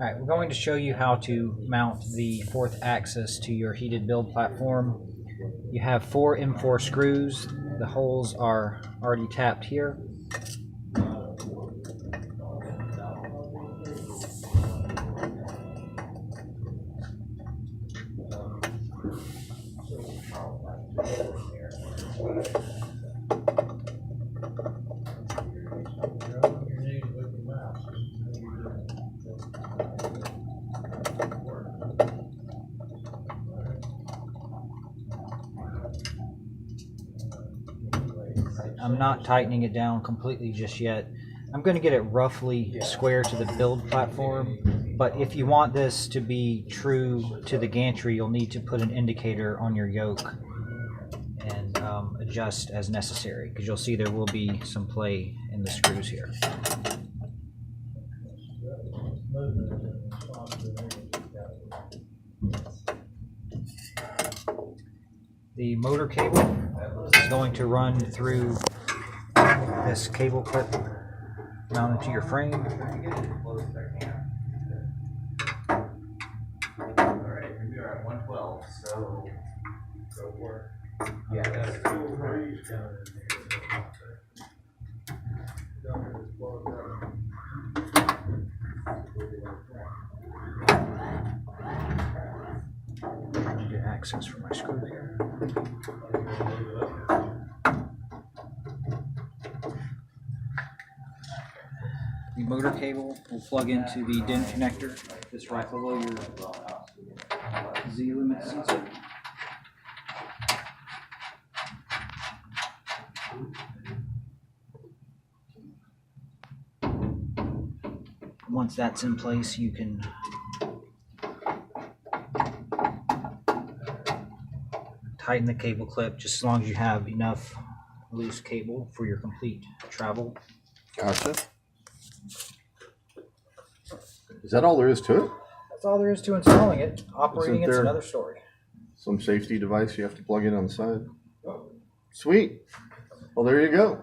Alright, we're going to show you how to mount the fourth axis to your heated build platform. You have 4 M4 screws. The holes are already tapped here. I'm not tightening it down completely just yet. I'm going to get it roughly square to the build platform, but if you want this to be true to the gantry, you'll need to put an indicator on your yoke and adjust as necessary, because you'll see there will be some play in the screws here. The motor cable is going to run through this cable clip mounted to your frame. Alright, we are at 112, so go for it. Yeah, that's cool. Get access for my screw here. The motor cable will plug into the DIN connector just right below your Z limit sensor. Once that's in place, you can tighten the cable clip just as long as you have enough loose cable for your complete travel. Gotcha. Is that all there is to it? That's all there is to installing it. Operating it's there another story. some safety device you have to plug in on the side? Sweet. Well, there you go.